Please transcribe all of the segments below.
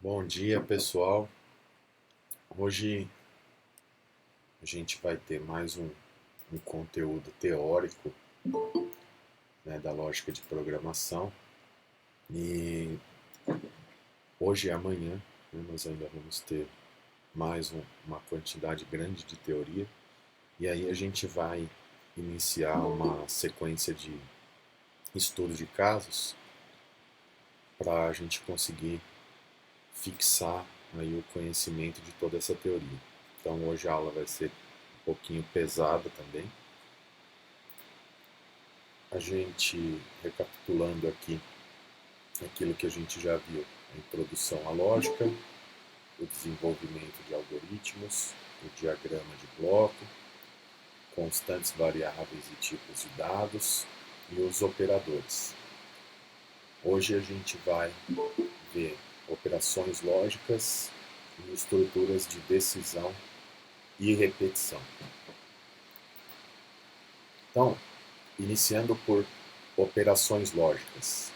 Bom dia, pessoal. Hoje a gente vai ter mais um conteúdo teórico, né, da lógica de programação. E hoje e amanhã, né, nós ainda vamos ter mais uma quantidade grande de teoria. E aí a gente vai iniciar uma sequência de estudo de casos para a gente conseguir fixar aí o conhecimento de toda essa teoria. Então hoje a aula vai ser um pouquinho pesada também. A gente, recapitulando aqui aquilo que a gente já viu: a introdução à lógica, o desenvolvimento de algoritmos, o diagrama de bloco, constantes variáveis e tipos de dados e os operadores. Hoje a gente vai ver operações lógicas e estruturas de decisão e repetição. Então, iniciando por operações lógicas.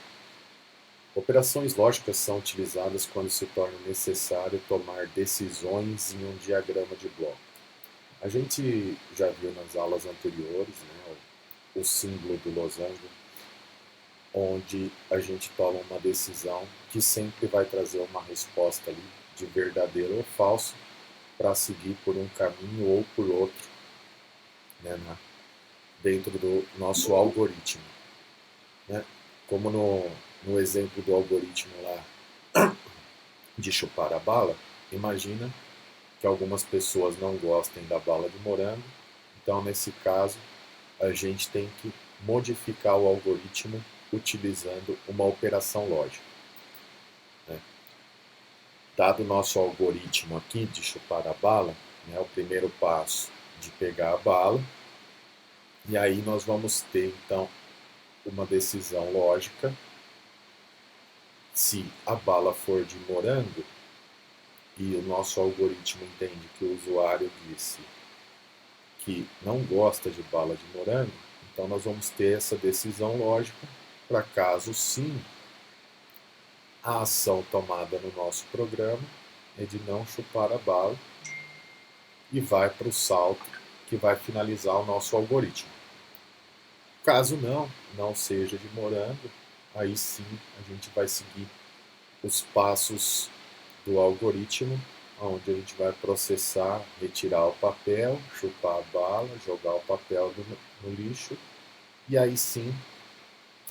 Operações lógicas são utilizadas quando se torna necessário tomar decisões em um diagrama de bloco. A gente já viu nas aulas anteriores, né, o símbolo do losango, onde a gente toma uma decisão que sempre vai trazer uma resposta ali de verdadeiro ou falso para seguir por um caminho ou por outro, né, dentro do nosso algoritmo, né? Como no exemplo do algoritmo lá de chupar a bala, imagina que algumas pessoas não gostem da bala de morango, então nesse caso a gente tem que modificar o algoritmo utilizando uma operação lógica, né? Dado o nosso algoritmo aqui de chupar a bala, né, o primeiro passo de pegar a bala, e aí nós vamos ter então uma decisão lógica. Se a bala for de morango e o nosso algoritmo entende que o usuário disse que não gosta de bala de morango, então nós vamos ter essa decisão lógica para caso sim, a ação tomada no nosso programa é de não chupar a bala e vai para o salto que vai finalizar o nosso algoritmo. Caso não seja de morango, aí sim a gente vai seguir os passos do algoritmo, onde a gente vai processar, retirar o papel, chupar a bala, jogar o papel no lixo e aí sim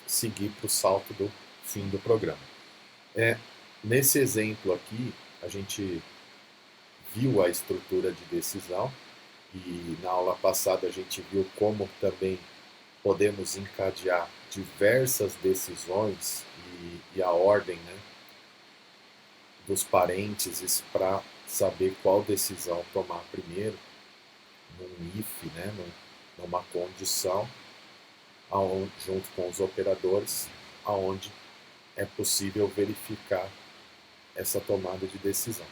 seguir para o salto do fim do programa. Nesse exemplo aqui, a gente viu a estrutura de decisão e na aula passada a gente viu como também podemos encadear diversas decisões e a ordem, né, dos parênteses para saber qual decisão tomar primeiro, num if, né, numa condição, junto com os operadores, aonde é possível verificar essa tomada de decisão.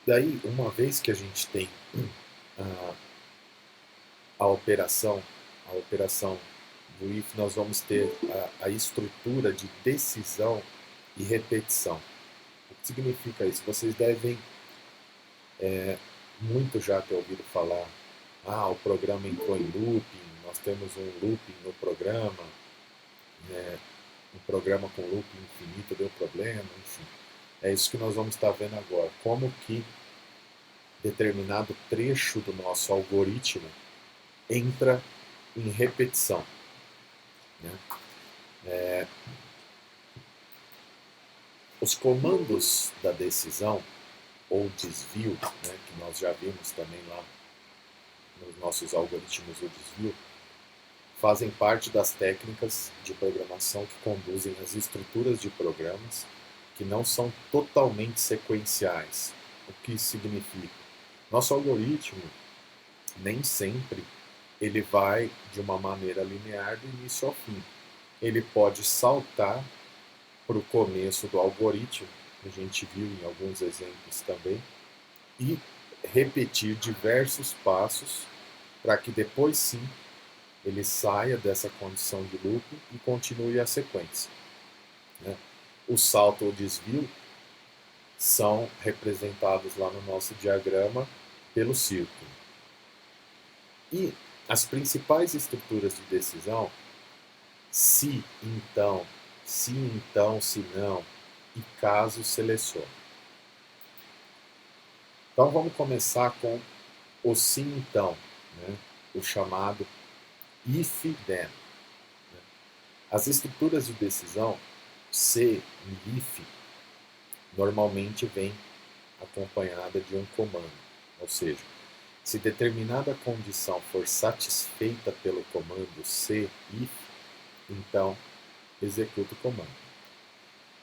Daí, uma vez que a gente tem a, a operação do if, nós vamos ter a estrutura de decisão e repetição. O que significa isso? Vocês devem muito já ter ouvido falar: o programa entrou em looping, nós temos um looping no programa, um programa com looping infinito deu problema, enfim. É isso que nós vamos estar vendo agora, como que determinado trecho do nosso algoritmo entra em repetição, né? Os comandos da decisão, ou desvio, né, que nós já vimos também lá nos nossos algoritmos do desvio, fazem parte das técnicas de programação que conduzem as estruturas de programas que não são totalmente sequenciais. O que significa? Nosso algoritmo nem sempre ele vai de uma maneira linear do início ao fim. Ele pode saltar para o começo do algoritmo, a gente viu em alguns exemplos também, e repetir diversos passos para que depois sim ele saia dessa condição de loop e continue a sequência. né? O salto ou desvio são representados lá no nosso diagrama pelo círculo. E as principais estruturas de decisão, se então, se não, e caso selecione. Então vamos começar com o se então, né? O chamado if then. Né? As estruturas de decisão, se e if, normalmente vem acompanhada de um comando, ou seja, se determinada condição for satisfeita pelo comando se if, então executa o comando.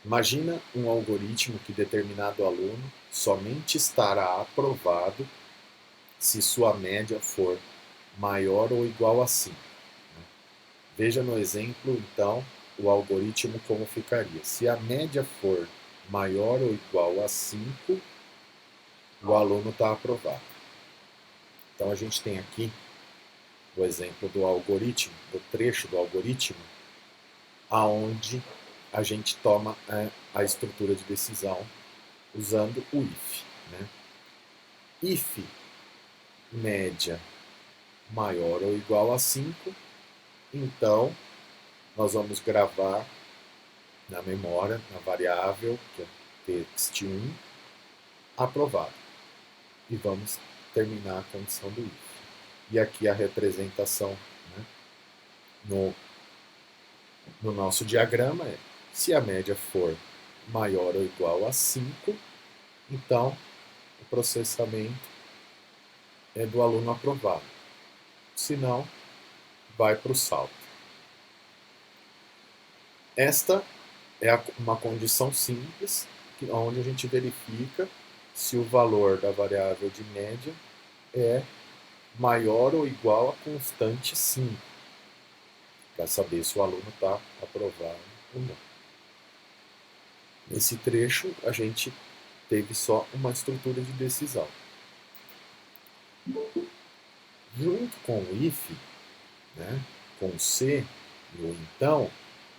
Imagina um algoritmo que determinado aluno somente estará aprovado se sua média for maior ou igual a 5. Veja no exemplo, então, o algoritmo como ficaria. Se a média for maior ou igual a 5, o aluno está aprovado. Então, a gente tem aqui o exemplo do algoritmo, do trecho do algoritmo, aonde a gente toma a estrutura de decisão usando o if. Né? If média maior ou igual a 5, então nós vamos gravar na memória, na variável, que é text1, aprovado. E vamos terminar a condição do if. E aqui a representação, né, no nosso diagrama é, se a média for maior ou igual a 5, então o processamento é do aluno aprovado. Se não, vai para o salto. Esta é uma condição simples, onde a gente verifica se o valor da variável de média é maior ou igual a constante 5, para saber se o aluno está aprovado ou não. Nesse trecho, a gente teve só uma estrutura de decisão. Junto com o if, né, com o se e o então,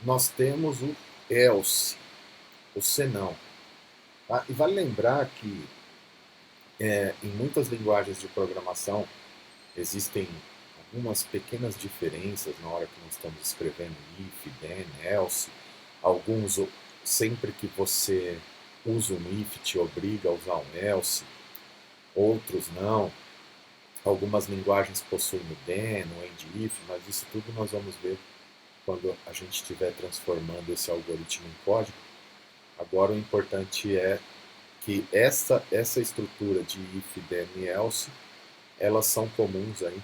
nós temos o else, o senão. Tá? E vale lembrar que em muitas linguagens de programação existem algumas pequenas diferenças na hora que nós estamos escrevendo if, then, else. Alguns, sempre que você usa um if, te obriga a usar um else. Outros não. Algumas linguagens possuem o then, o end if, mas isso tudo nós vamos ver quando a gente estiver transformando esse algoritmo em código. Agora o importante é que essa estrutura de if, then e else, elas são comuns aí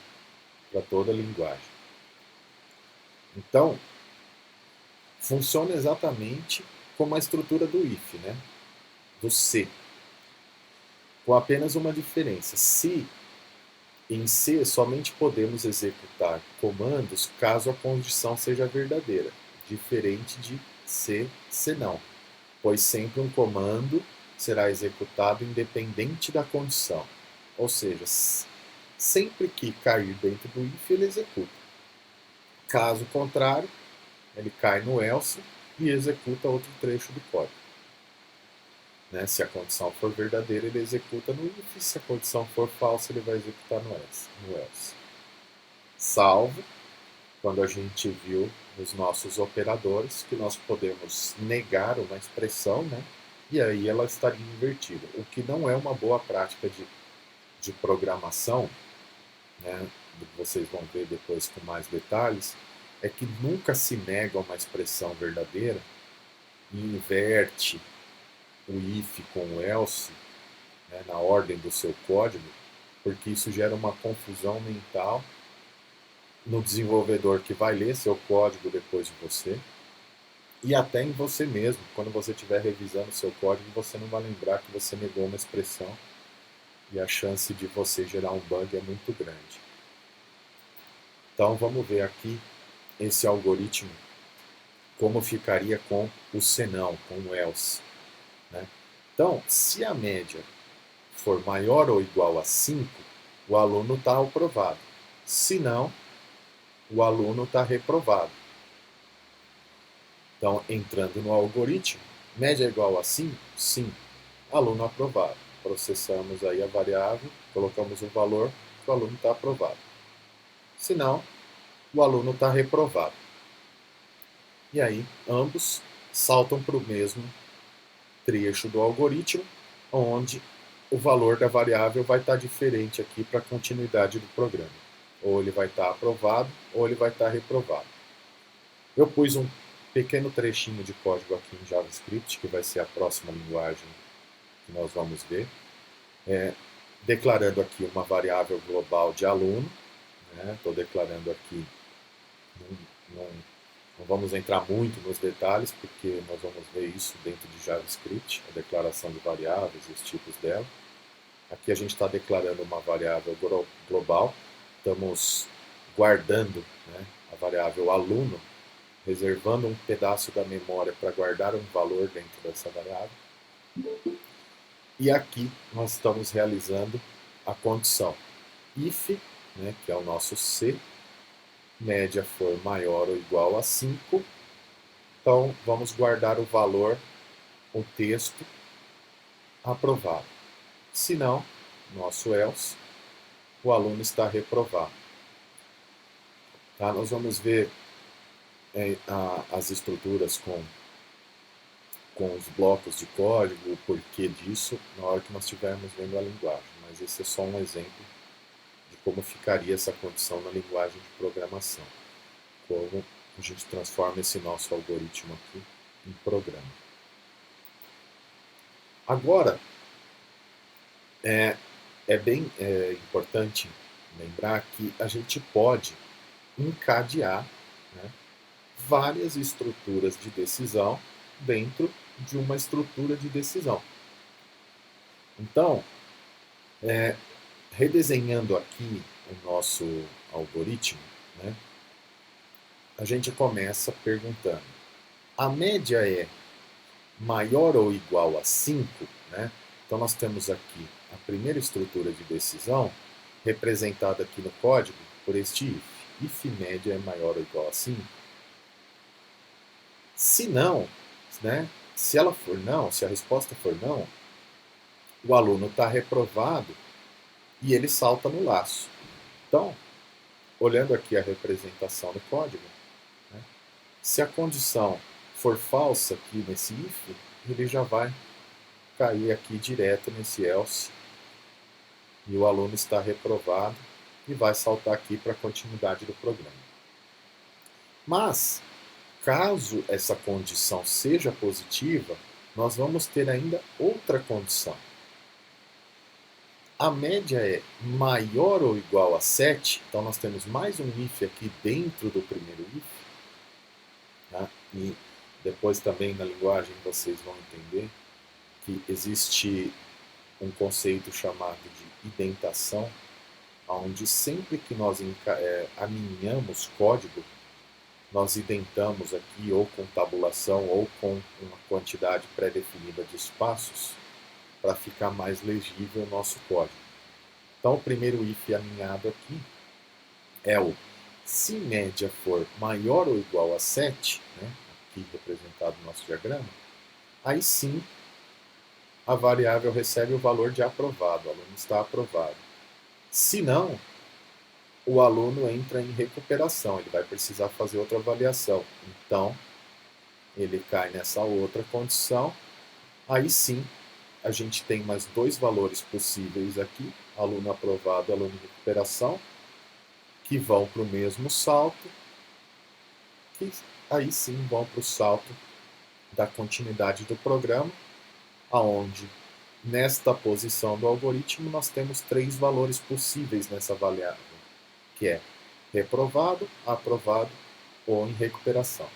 para toda a linguagem. Então, funciona exatamente como a estrutura do if, né? Do se, com apenas uma diferença. Se em C somente podemos executar comandos caso a condição seja verdadeira, diferente de C, senão, pois sempre um comando será executado independente da condição. Ou seja, sempre que cair dentro do if, ele executa. Caso contrário, ele cai no else e executa outro trecho do código. Né? Se a condição for verdadeira, ele executa no if. Se a condição for falsa, ele vai executar no else. Salvo quando a gente viu nos nossos operadores que nós podemos negar uma expressão, né? E aí ela estaria invertida. O que não é uma boa prática de programação, né? Vocês vão ver depois com mais detalhes, é que nunca se nega uma expressão verdadeira e inverte o if com o else, né, na ordem do seu código, porque isso gera uma confusão mental no desenvolvedor que vai ler seu código depois de você, e até em você mesmo. Quando você estiver revisando seu código, você não vai lembrar que você negou uma expressão, e a chance de você gerar um bug é muito grande. Então vamos ver aqui esse algoritmo, como ficaria com o senão, com o else. Né? Então, se a média for maior ou igual a 5, o aluno está aprovado. Se não, o aluno está reprovado. Então, entrando no algoritmo, média é igual a 5? Sim. Aluno aprovado. Processamos aí a variável, colocamos o valor, o aluno está aprovado. Se não, o aluno está reprovado. E aí, ambos saltam para o mesmo trecho do algoritmo, onde o valor da variável vai estar diferente aqui para a continuidade do programa. Ou ele vai estar aprovado, ou ele vai estar reprovado. Eu pus um pequeno trechinho de código aqui em JavaScript, que vai ser a próxima linguagem que nós vamos ver, declarando aqui uma variável global de aluno. Estou declarando aqui, não vamos entrar muito nos detalhes, porque nós vamos ver isso dentro de JavaScript, a declaração de variáveis e os tipos dela. Aqui a gente está declarando uma variável global, estamos guardando, a variável aluno, reservando um pedaço da memória para guardar um valor dentro dessa variável. E aqui nós estamos realizando a condição if, que é o nosso C, média for maior ou igual a 5, então vamos guardar o valor, o texto, aprovado. Se não, nosso else, o aluno está reprovado. Tá? Nós vamos ver as estruturas com os blocos de código, o porquê disso, na hora que nós estivermos vendo a linguagem. Mas esse é só um exemplo de como ficaria essa condição na linguagem de programação. Como a gente transforma esse nosso algoritmo aqui em programa. Agora, é bem importante lembrar que a gente pode encadear várias estruturas de decisão dentro de uma estrutura de decisão. Então, redesenhando aqui o nosso algoritmo, a gente começa perguntando: a média é maior ou igual a 5? Então nós temos aqui a primeira estrutura de decisão, representada aqui no código por este if. If média é maior ou igual a 5. Se não, se ela for não, se a resposta for não, o aluno está reprovado e ele salta no laço. Então, olhando aqui a representação do código, se a condição for falsa aqui nesse if, ele já vai cair aqui direto nesse else e o aluno está reprovado e vai saltar aqui para a continuidade do programa. Mas, caso essa condição seja positiva, nós vamos ter ainda outra condição. A média é maior ou igual a 7, então nós temos mais um if aqui dentro do primeiro if. Tá? E depois também na linguagem vocês vão entender que existe um conceito chamado de indentação, onde sempre que nós alinhamos código, nós indentamos aqui ou com tabulação ou com uma quantidade pré-definida de espaços para ficar mais legível o nosso código. Então o primeiro if alinhado aqui é o se média for maior ou igual a 7, aqui representado no nosso diagrama, aí sim a variável recebe o valor de aprovado, o aluno está aprovado. Se não, o aluno entra em recuperação, ele vai precisar fazer outra avaliação. Então, ele cai nessa outra condição, aí sim a gente tem mais dois valores possíveis aqui, aluno aprovado e aluno em recuperação, que vão para o mesmo salto, que aí sim vão para o salto da continuidade do programa, aonde nesta posição do algoritmo nós temos três valores possíveis nessa variável, que é reprovado, aprovado ou em recuperação.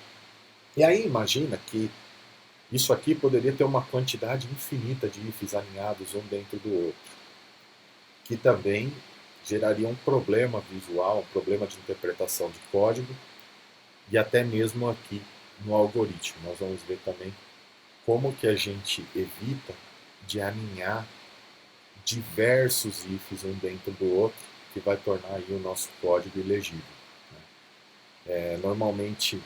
E aí imagina que isso aqui poderia ter uma quantidade infinita de ifs alinhados um dentro do outro, que também geraria um problema visual, um problema de interpretação de código, e até mesmo aqui no algoritmo. Nós vamos ver também como que a gente evita de alinhar diversos ifs um dentro do outro, que vai tornar aí o nosso código ilegível. Normalmente,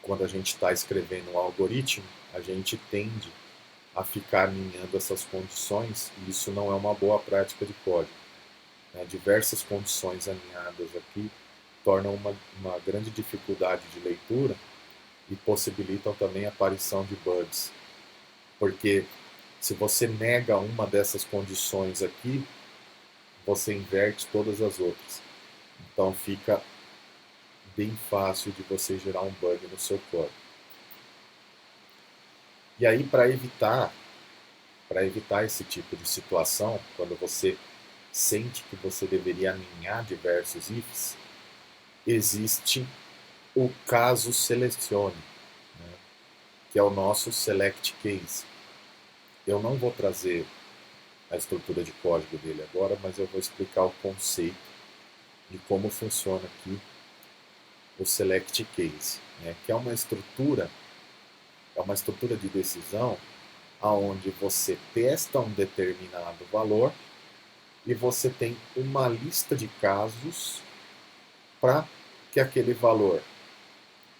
quando a gente está escrevendo um algoritmo, a gente tende a ficar alinhando essas condições, e isso não é uma boa prática de código. Diversas condições alinhadas aqui tornam uma grande dificuldade de leitura e possibilitam também a aparição de bugs. Porque se você nega uma dessas condições aqui, você inverte todas as outras. Então fica bem fácil de você gerar um bug no seu código. E aí, para evitar esse tipo de situação, quando você sente que você deveria alinhar diversos ifs, existe o caso selecione, né, que é o nosso select case. Eu não vou trazer a estrutura de código dele agora, mas eu vou explicar o conceito de como funciona aqui o select case, né, que é uma estrutura de decisão onde você testa um determinado valor e você tem uma lista de casos para que aquele valor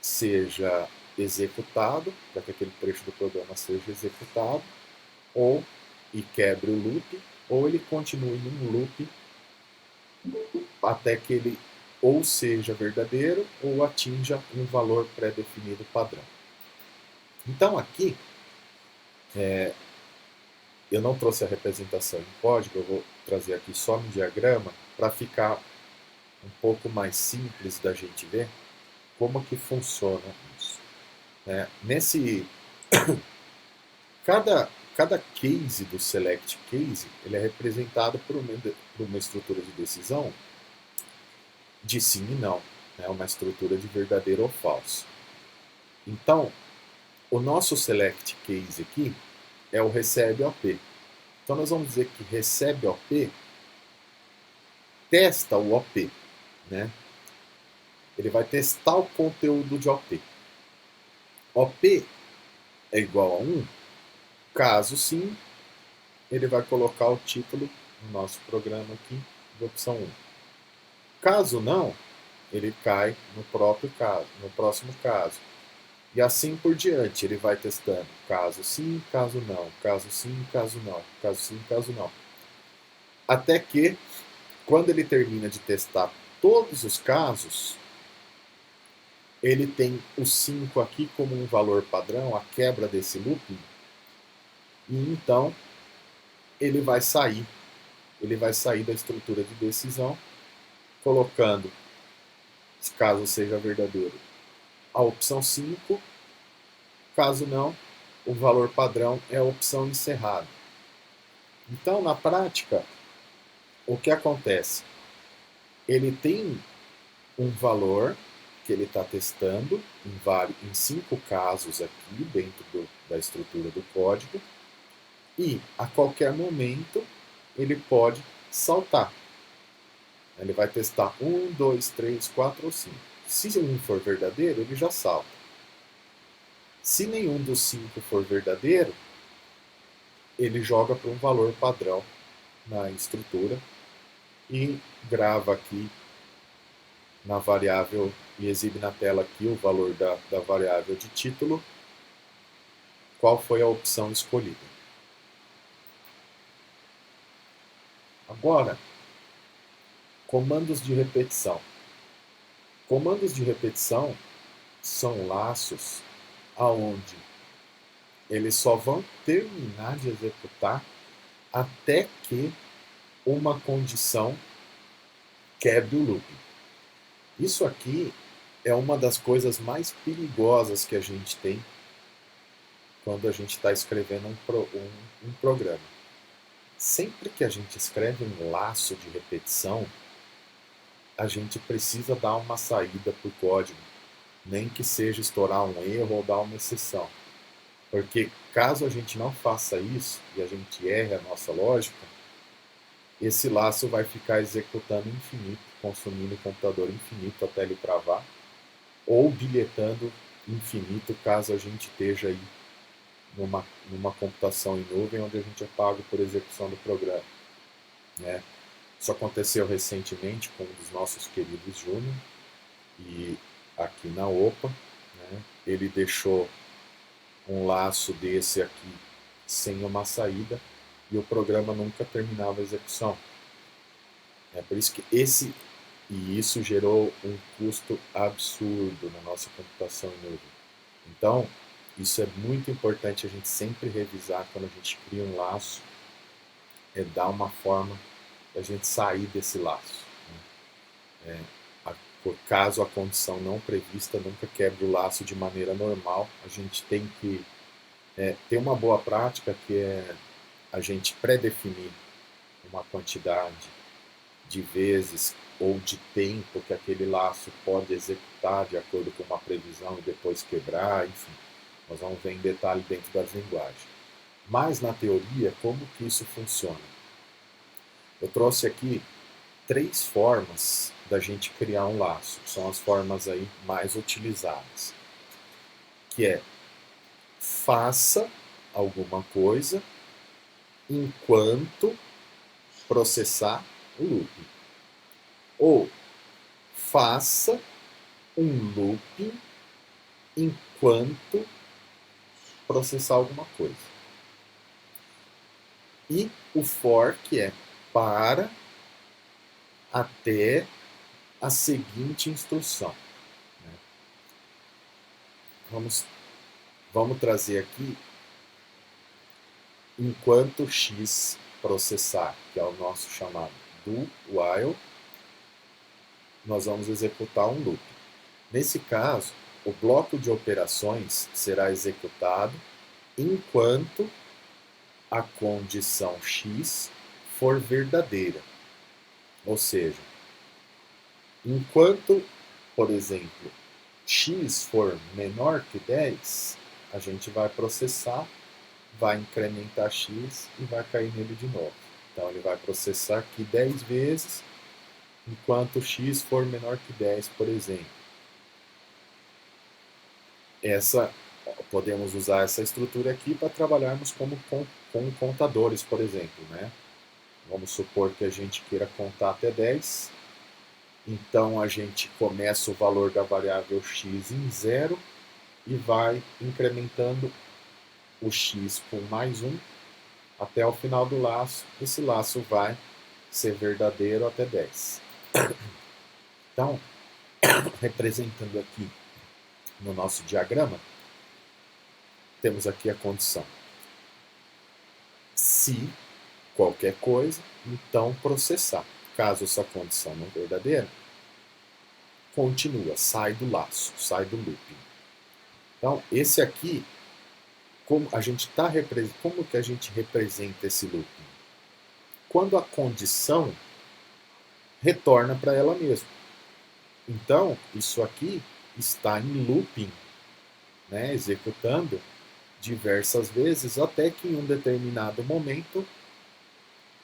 seja executado, para que aquele trecho do programa seja executado, ou e quebre o loop, ou ele continue num loop até que ele ou seja verdadeiro ou atinja um valor pré-definido padrão. Então aqui, eu não trouxe a representação em código, eu vou trazer aqui só no diagrama para ficar um pouco mais simples da gente ver como que funciona isso. Cada case do select case ele é representado por uma estrutura de decisão de sim e não, né? Uma estrutura de verdadeiro ou falso. Então, o nosso select case aqui é o recebe OP. Então nós vamos dizer que recebe OP testa o OP, né? Ele vai testar o conteúdo de OP. OP é igual a 1, caso sim, ele vai colocar o título no nosso programa aqui de opção 1. Caso não, ele cai no próprio caso, no próximo caso. E assim por diante, ele vai testando caso sim, caso não, caso sim, caso não, caso sim, caso não. Até que, quando ele termina de testar todos os casos, ele tem o 5 aqui como um valor padrão, a quebra desse looping, e então ele vai sair da estrutura de decisão, colocando, caso seja verdadeiro, a opção 5, caso não, o valor padrão é a opção encerrada. Então, na prática, o que acontece? Ele tem um valor que ele está testando em 5 casos aqui dentro da estrutura do código, e a qualquer momento ele pode saltar. Ele vai testar 1, 2, 3, 4 ou 5. Se um for verdadeiro, ele já salta. Se nenhum dos 5 for verdadeiro, ele joga para um valor padrão na estrutura e grava aqui na variável e exibe na tela aqui o valor da variável de título, qual foi a opção escolhida. Agora, comandos de repetição. Comandos de repetição são laços aonde eles só vão terminar de executar até que uma condição quebre o loop. Isso aqui é uma das coisas mais perigosas que a gente tem quando a gente está escrevendo um programa. Sempre que a gente escreve um laço de repetição, a gente precisa dar uma saída para o código, nem que seja estourar um erro ou dar uma exceção. Porque caso a gente não faça isso e a gente erre a nossa lógica, esse laço vai ficar executando infinito, consumindo o computador infinito até ele travar, ou bilhetando infinito caso a gente esteja aí numa computação em nuvem onde a gente é pago por execução do programa. Né? Isso aconteceu recentemente com um dos nossos queridos Júnior, e aqui na OPA, né? Ele deixou um laço desse aqui sem uma saída e o programa nunca terminava a execução. É por isso que isso gerou um custo absurdo na nossa computação em nuvem. Então, isso é muito importante a gente sempre revisar quando a gente cria um laço, é dar uma forma da gente sair desse laço. Né? Por caso a condição não prevista nunca quebre o laço de maneira normal, a gente tem que ter uma boa prática que é a gente pré-definir uma quantidade de vezes ou de tempo que aquele laço pode executar de acordo com uma previsão e depois quebrar, enfim. Nós vamos ver em detalhe dentro das linguagens. Mas na teoria, como que isso funciona? Eu trouxe aqui 3 formas da gente criar um laço. São as formas aí mais utilizadas. Que é faça alguma coisa enquanto processar o looping. Ou faça um looping enquanto processar alguma coisa. E o for, que é para até a seguinte instrução. Vamos trazer aqui enquanto x processar, que é o nosso chamado do while, nós vamos executar um loop. Nesse caso, o bloco de operações será executado enquanto a condição x for verdadeira. Ou seja, enquanto, por exemplo, x for menor que 10, a gente vai processar, vai incrementar x e vai cair nele de novo. Então ele vai processar aqui 10 vezes, enquanto x for menor que 10, por exemplo. Podemos usar essa estrutura aqui para trabalharmos com contadores, por exemplo. Né? Vamos supor que a gente queira contar até 10. Então a gente começa o valor da variável x em 0 e vai incrementando o x por mais 1 até o final do laço. Esse laço vai ser verdadeiro até 10. Então, representando aqui no nosso diagrama, temos aqui a condição. Se qualquer coisa, então processar. Caso essa condição não verdadeira, continua, sai do laço, sai do looping. Então, esse aqui, como que a gente representa esse looping? Quando a condição retorna para ela mesma. Então, isso aqui está em looping, né, executando diversas vezes, até que em um determinado momento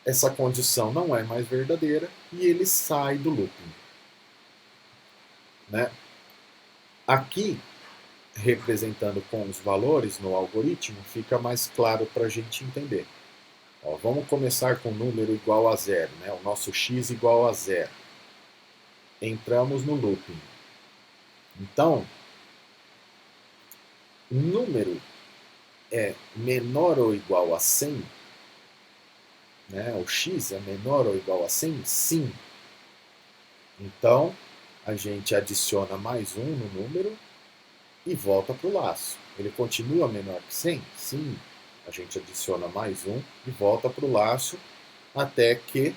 essa condição não é mais verdadeira e ele sai do looping. Né? Aqui, representando com os valores no algoritmo, fica mais claro para a gente entender. Ó, vamos começar com um número igual a 0, né? O nosso x igual a 0. Entramos no looping. Então, número é menor ou igual a 100, né? O x é menor ou igual a 100? Sim. Então, a gente adiciona mais 1 no número e volta para o laço. Ele continua menor que 100? Sim. A gente adiciona mais 1 e volta para o laço até que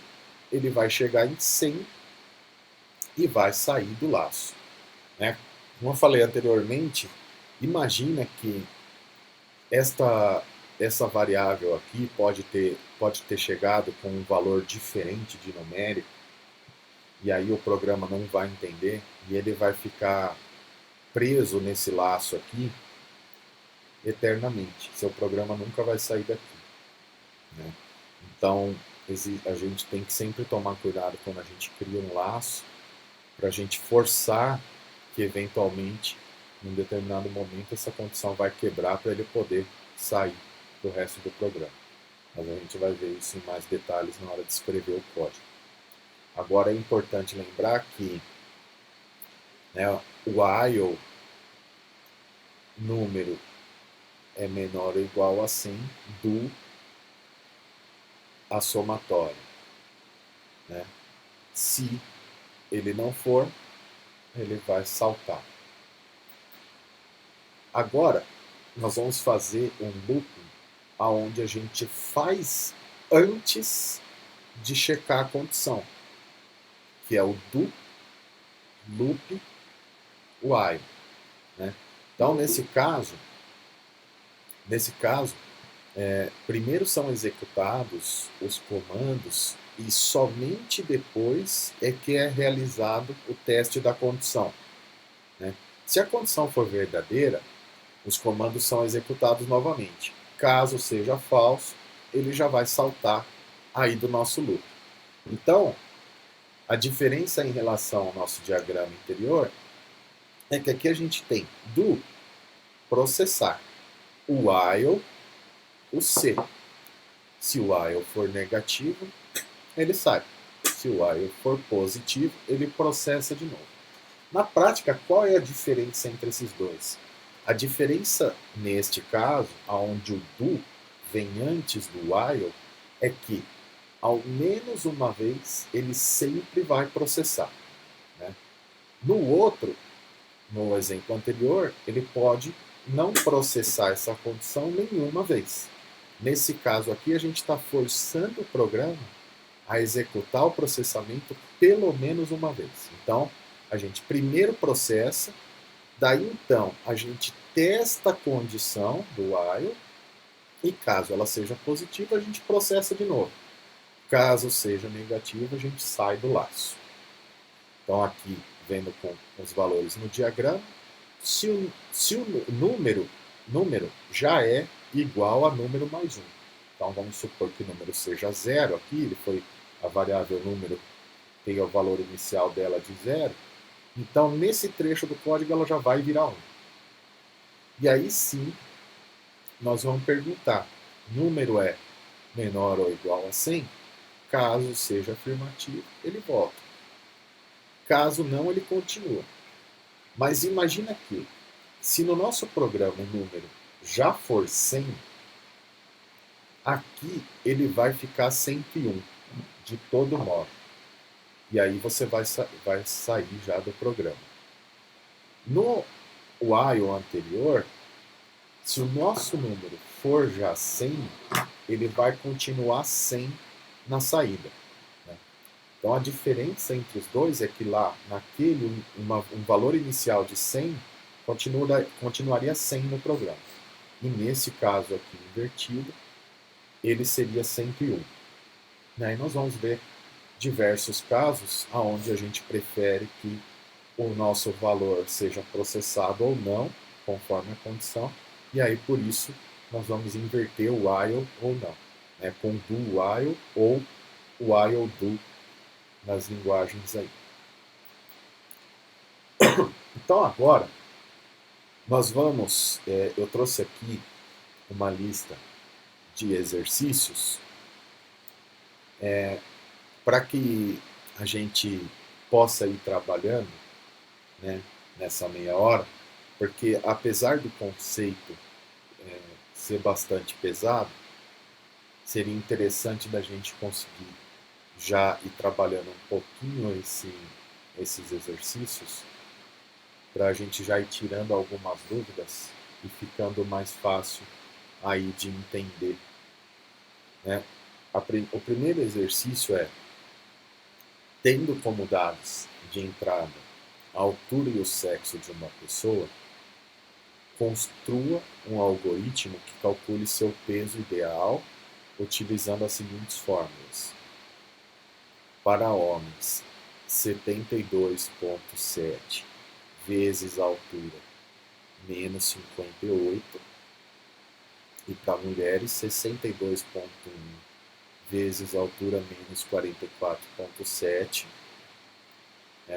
ele vai chegar em 100 e vai sair do laço. Né? Como eu falei anteriormente, imagina que essa variável aqui pode ter chegado com um valor diferente de numérico, e aí o programa não vai entender, e ele vai ficar preso nesse laço aqui eternamente. Seu programa nunca vai sair daqui. Né? Então, a gente tem que sempre tomar cuidado quando a gente cria um laço, para a gente forçar que eventualmente, em determinado momento, essa condição vai quebrar para ele poder sair do resto do programa. Mas a gente vai ver isso em mais detalhes na hora de escrever o código. Agora é importante lembrar que, né, o while número é menor ou igual a 100 do a somatória, né? Se ele não for, ele vai saltar. Agora, nós vamos fazer um looping onde a gente faz antes de checar a condição, que é o do loop while, né? Então, nesse caso, primeiro são executados os comandos e somente depois é que é realizado o teste da condição, né? Se a condição for verdadeira, os comandos são executados novamente. Caso seja falso, ele já vai saltar aí do nosso loop. Então, a diferença em relação ao nosso diagrama anterior é que aqui a gente tem do processar, o while, o C. Se o while for negativo, ele sai. Se o while for positivo, ele processa de novo. Na prática, qual é a diferença entre esses dois? A diferença, neste caso, onde o do vem antes do while, é que, ao menos uma vez, ele sempre vai processar, né? No outro, no exemplo anterior, ele pode não processar essa condição nenhuma vez. Nesse caso aqui, a gente está forçando o programa a executar o processamento pelo menos uma vez. Então, a gente primeiro processa, daí então a gente testa a condição do while e caso ela seja positiva, a gente processa de novo. Caso seja negativa, a gente sai do laço. Então aqui, vendo com os valores no diagrama, se o número já é igual a número mais 1. Então vamos supor que o número seja 0 aqui, ele foi a variável número, tem o valor inicial dela de 0. Então nesse trecho do código ela já vai virar 1. E aí sim, nós vamos perguntar, número é menor ou igual a 100? Caso seja afirmativo, ele volta. Caso não, ele continua. Mas imagina que, se no nosso programa o número já for 100, aqui ele vai ficar 101, de todo modo. E aí você vai sair já do programa. No while anterior, se o nosso número for já 100, ele vai continuar 100 na saída, né? Então a diferença entre os dois é que lá, naquele, um valor inicial de 100 continuaria 100 no programa. E nesse caso aqui invertido, ele seria 101. E aí nós vamos ver diversos casos onde a gente prefere que o nosso valor seja processado ou não, conforme a condição, e aí por isso nós vamos inverter o while ou não, né, com do while ou while do nas linguagens aí. Então agora nós vamos, eu trouxe aqui uma lista de exercícios para que a gente possa ir trabalhando, né, nessa meia hora, porque apesar do conceito ser bastante pesado, seria interessante da gente conseguir já ir trabalhando um pouquinho esses exercícios, para a gente já ir tirando algumas dúvidas e ficando mais fácil aí de entender, né? O primeiro exercício é, tendo como dados de entrada a altura e o sexo de uma pessoa, construa um algoritmo que calcule seu peso ideal utilizando as seguintes fórmulas. Para homens, 72,7 vezes a altura menos 58, e para mulheres 62,1 vezes a altura menos 44,7,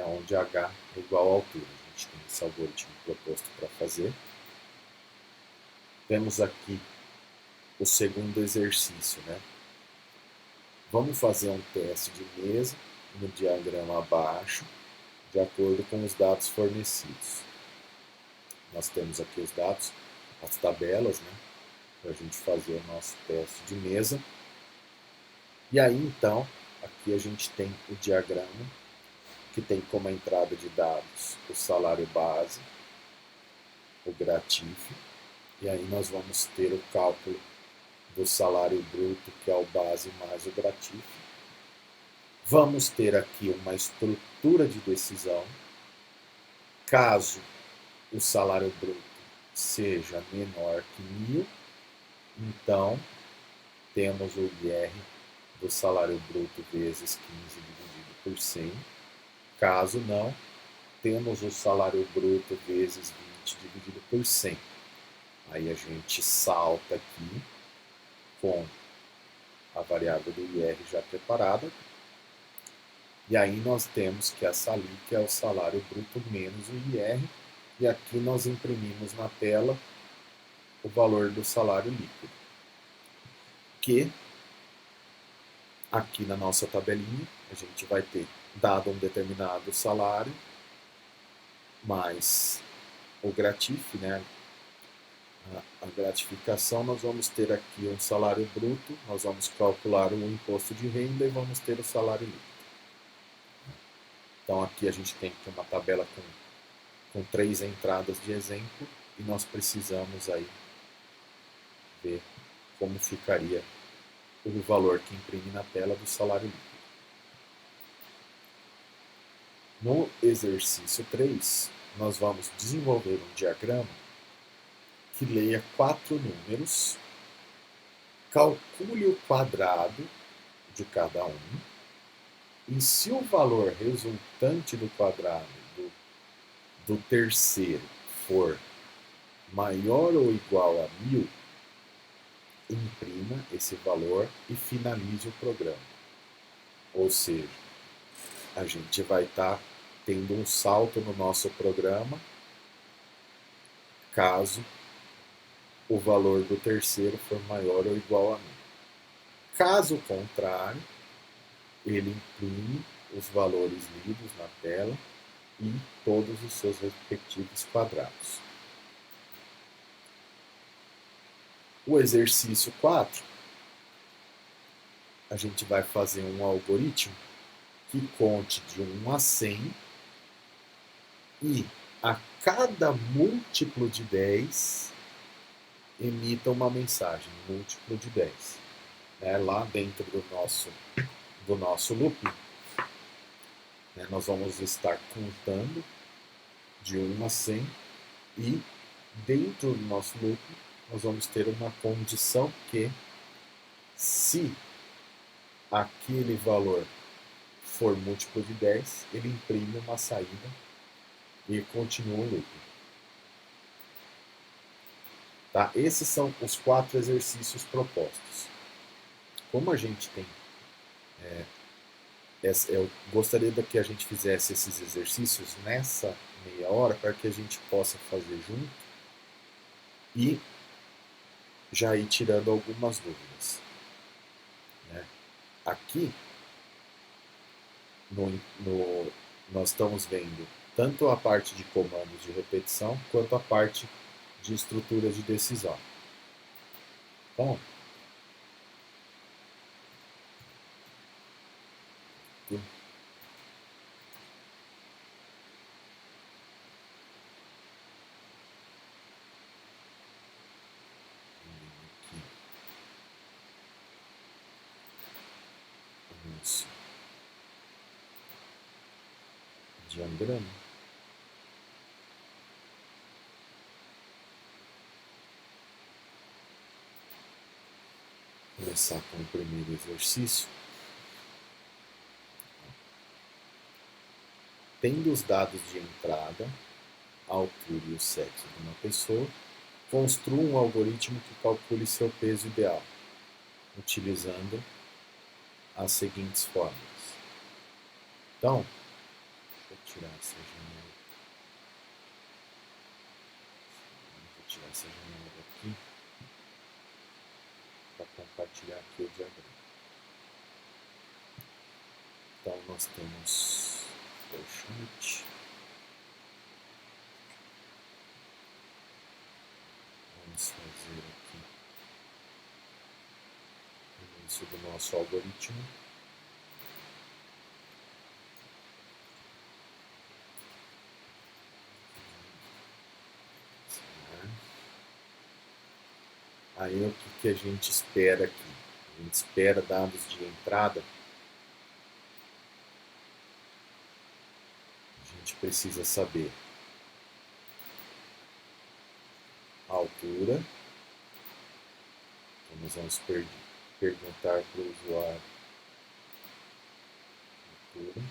onde H é igual à altura. A gente tem esse algoritmo proposto para fazer. Temos aqui o segundo exercício, né? Vamos fazer um teste de mesa no diagrama abaixo, de acordo com os dados fornecidos. Nós temos aqui os dados, as tabelas, né, para a gente fazer o nosso teste de mesa. E aí, então, aqui a gente tem o diagrama, que tem como entrada de dados o salário base, o gratífico, e aí nós vamos ter o cálculo do salário bruto, que é o base mais o gratífico. Vamos ter aqui uma estrutura de decisão, caso o salário bruto seja menor que 1.000, então temos o IR do salário bruto vezes 15 dividido por 100. Caso não, temos o salário bruto vezes 20 dividido por 100. Aí a gente salta aqui com a variável do IR já preparada. E aí nós temos que essa ali, que é o salário bruto menos o IR. E aqui nós imprimimos na tela o valor do salário líquido. Que aqui na nossa tabelinha a gente vai ter dado um determinado salário mais o gratif, né? A gratificação, nós vamos ter aqui um salário bruto, nós vamos calcular o imposto de renda e vamos ter o salário líquido. Então aqui a gente tem uma tabela com 3 entradas de exemplo e nós precisamos aí ver como ficaria o valor que imprime na tela do salário líquido. No exercício 3, nós vamos desenvolver um diagrama que leia 4 números, calcule o quadrado de cada um, e se o valor resultante do quadrado do terceiro for maior ou igual a 1.000, imprima esse valor e finalize o programa. Ou seja, a gente vai estar tendo um salto no nosso programa caso o valor do terceiro for maior ou igual a 1.000. Caso contrário, ele imprime os valores lidos na tela e todos os seus respectivos quadrados. O exercício 4, a gente vai fazer um algoritmo que conte de 1 a 100 e a cada múltiplo de 10 emita uma mensagem, múltiplo de 10. Lá dentro do nosso loop, nós vamos estar contando de 1 a 100 e dentro do nosso loop nós vamos ter uma condição que, se aquele valor for múltiplo de 10, ele imprime uma saída e continua o loop. Tá? Esses são os 4 exercícios propostos. Como a gente tem... eu gostaria que a gente fizesse esses exercícios nessa meia hora para que a gente possa fazer junto e já ir tirando algumas dúvidas. Aqui, nós estamos vendo tanto a parte de comandos de repetição quanto a parte de estrutura de decisão. Então, diagrama. Começar com o primeiro exercício. Tendo os dados de entrada, a altura e o sexo de uma pessoa, construa um algoritmo que calcule seu peso ideal, utilizando as seguintes fórmulas. Então, deixa eu tirar essa janela. Vou tirar essa janela daqui para compartilhar aqui o diagrama. Então, nós temos o chart. sexo do nosso algoritmo. Aí o que a gente espera aqui? A gente espera dados de entrada. A gente precisa saber a altura. Então nós vamos perguntar para o usuário a altura.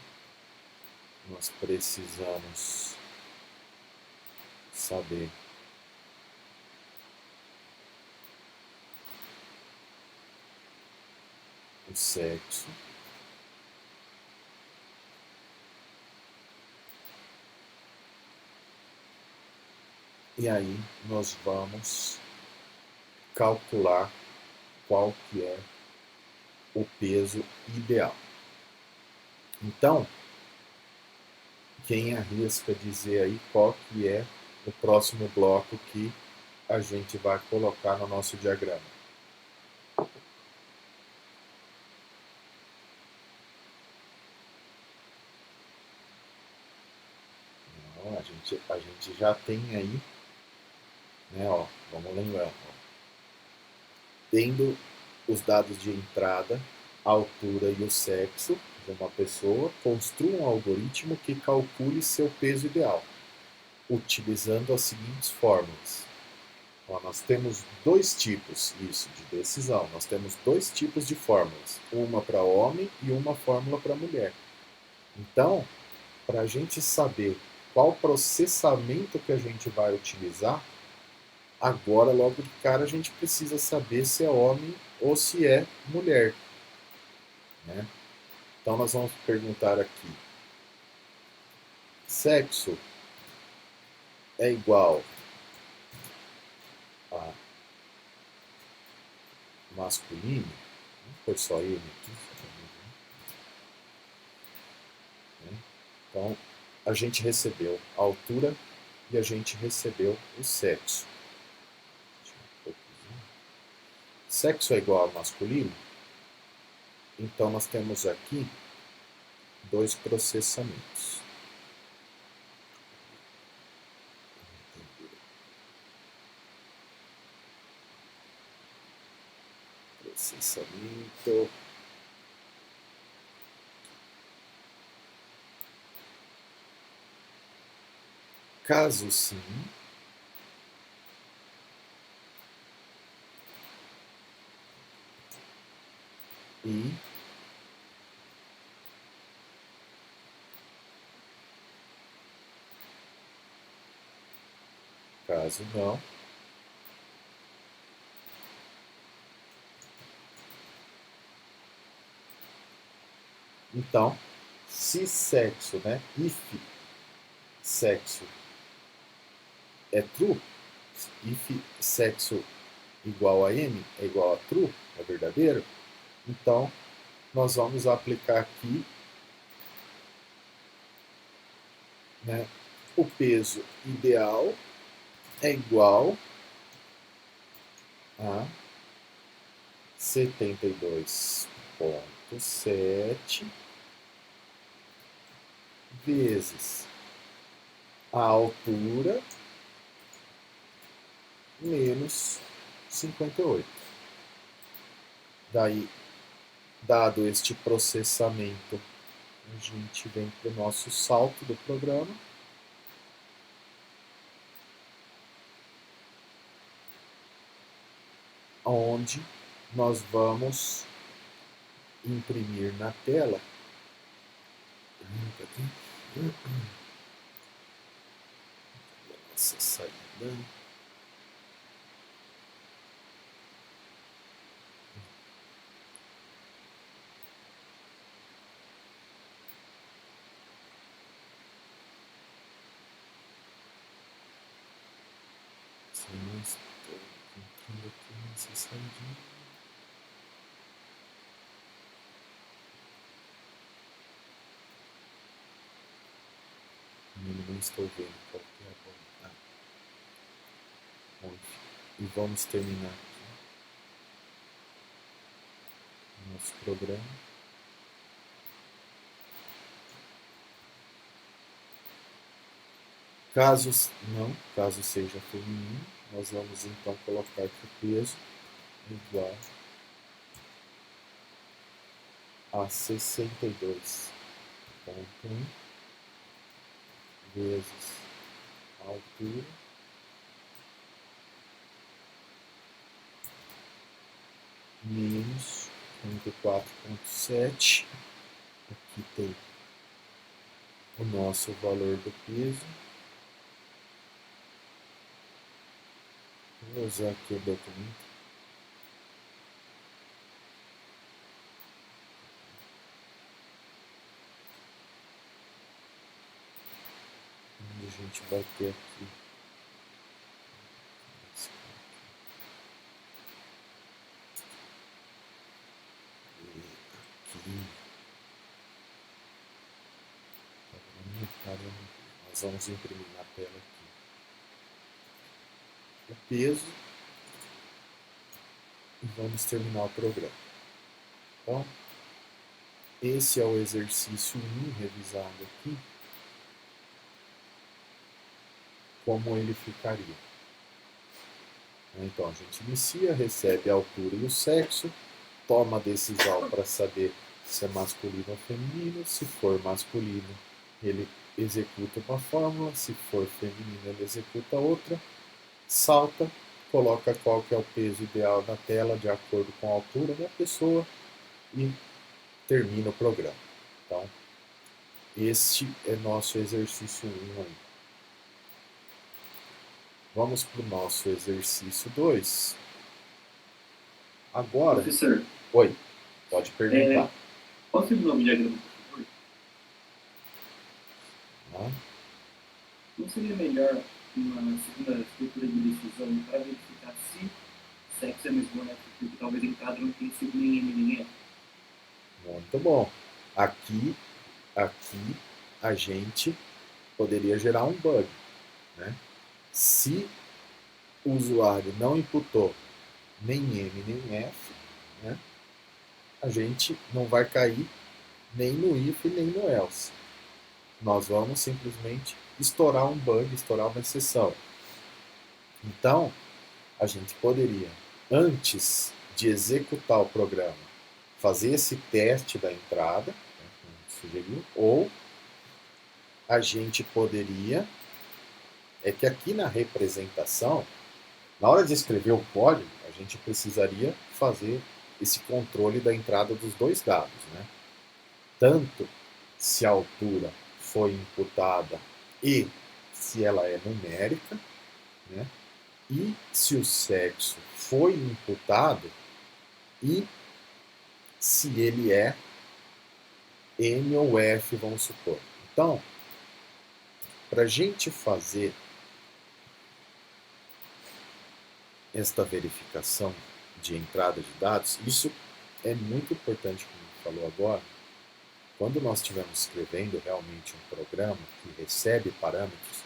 Nós precisamos saber o sexo. E aí nós vamos calcular qual que é o peso ideal. Então, quem arrisca dizer aí qual que é o próximo bloco que a gente vai colocar no nosso diagrama? Não, a gente já tem aí, né, ó, vamos lembrar, ó, tendo os dados de entrada, a altura e o sexo de uma pessoa, construa um algoritmo que calcule seu peso ideal, utilizando as seguintes fórmulas. Ó, nós temos dois tipos isso de decisão. Nós temos dois tipos de fórmulas, uma para homem e uma fórmula para mulher. Então, para a gente saber qual processamento que a gente vai utilizar, agora logo de cara a gente precisa saber se é homem ou se é mulher, né? Então nós vamos perguntar aqui: sexo é igual a masculino? Vamos pôr só ele aqui. Né? Então a gente recebeu a altura e a gente recebeu o sexo. Sexo é igual a masculino? Então nós temos aqui dois processamentos. Processamento. Caso sim, e caso não, então, se sexo, né, if sexo é true, if sexo igual a m é igual a true, é verdadeiro, então nós vamos aplicar aqui, né, o peso ideal é igual a 72,7 vezes a altura menos 58. Daí, dado este processamento, a gente vem para o nosso salto do programa. Onde nós vamos imprimir na tela essa saída. Estou clicando aqui nessa saída. Não estou vendo qual que é agora. Bom, e vamos terminar aqui nosso programa. Caso seja feminino, nós vamos então colocar que o peso é igual a 62,1 vezes a altura menos 44,7. Aqui tem o nosso valor do peso. Vou usar aqui o documento. Onde a gente vai ter aqui. Nós vamos imprimir na tela aqui o peso e vamos terminar o programa. Então, esse é o exercício 1 revisado aqui, como ele ficaria. Então, a gente inicia, recebe a altura e o sexo, toma a decisão para saber se é masculino ou feminino. Se for masculino, ele executa uma fórmula, se for feminino, ele executa outra, salta, coloca qual que é o peso ideal na tela de acordo com a altura da pessoa e termina o programa. Então, este é nosso exercício 1 aí. Vamos para o nosso exercício 2. Agora... Professor. Oi, pode perguntar. Posso ir no nome diagrama, por favor? Não seria melhor uma segunda estrutura de decisão para verificar se sexo é mesmo F, porque talvez em cada não tenha sido nem M nem F? Muito bom. Aqui a gente poderia gerar um bug, né? Se o usuário não imputou nem M nem F, né, a gente não vai cair nem no if nem no else. Nós vamos simplesmente estourar um bug, estourar uma exceção. Então, a gente poderia, antes de executar o programa, fazer esse teste da entrada, né, como sugeriu, ou a gente poderia, é que aqui na representação, na hora de escrever o código, a gente precisaria fazer esse controle da entrada dos dois dados, né? Tanto se a altura foi imputada e se ela é numérica, né? E se o sexo foi imputado e se ele é M ou F, vamos supor. Então, para a gente fazer esta verificação de entrada de dados, isso é muito importante, como falou agora. Quando nós estivermos escrevendo realmente um programa que recebe parâmetros,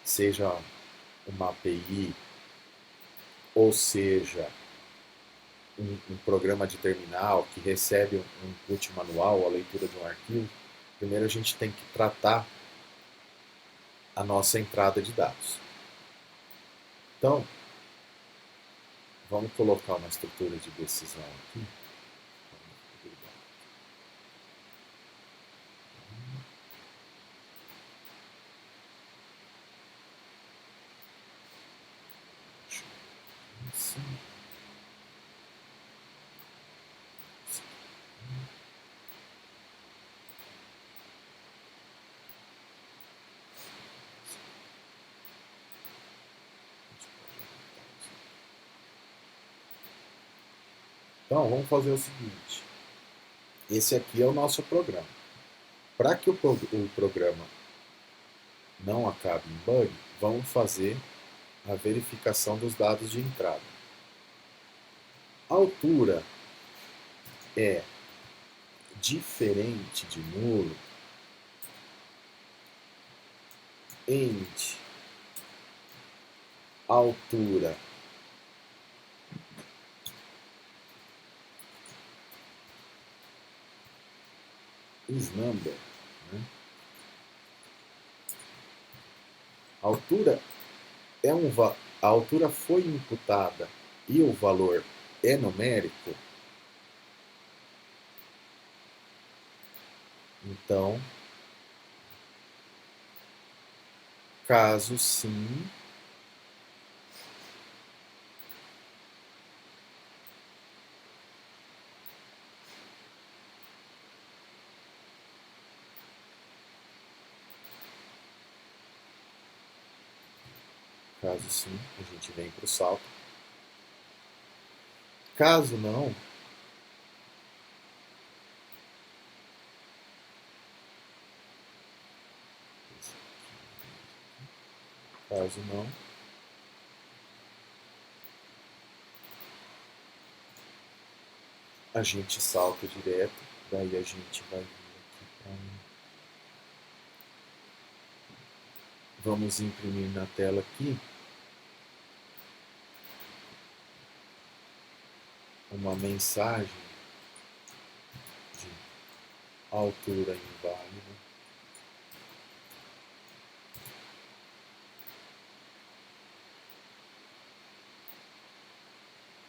seja uma API, ou seja, um programa de terminal que recebe um input manual, a leitura de um arquivo, primeiro a gente tem que tratar a nossa entrada de dados. Então, vamos colocar uma estrutura de decisão aqui. Então, vamos fazer o seguinte. Esse aqui é o nosso programa. Para que o programa não acabe em bug, vamos fazer a verificação dos dados de entrada. A altura é diferente de nulo int altura number, né? A altura a altura foi imputada e o valor é numérico, então, caso sim, a gente vem para o salto. Caso não, a gente salta direto, daí a gente vai vir aqui para... Vamos imprimir na tela aqui uma mensagem de altura inválida.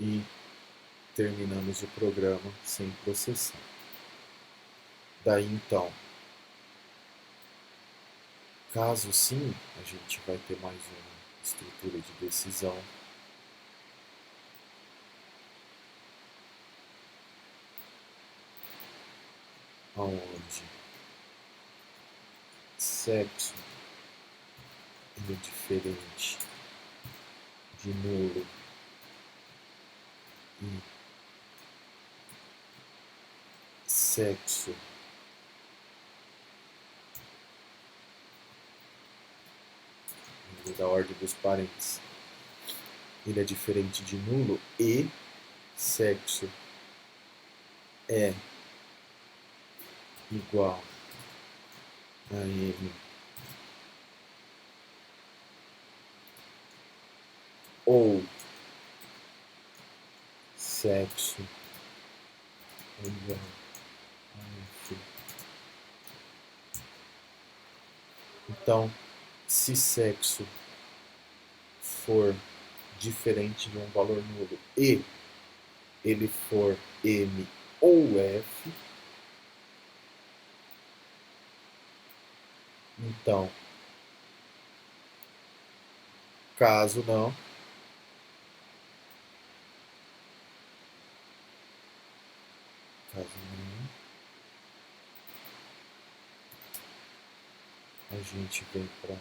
E terminamos o programa sem processar. Daí então, caso sim, a gente vai ter mais uma estrutura de decisão. Onde sexo é diferente de nulo e sexo da ordem dos parênteses, ele é diferente de nulo e sexo é igual a M ou sexo é igual a F. Então, se sexo for diferente de um valor nulo e ele for M ou F, então, caso não, a gente vem para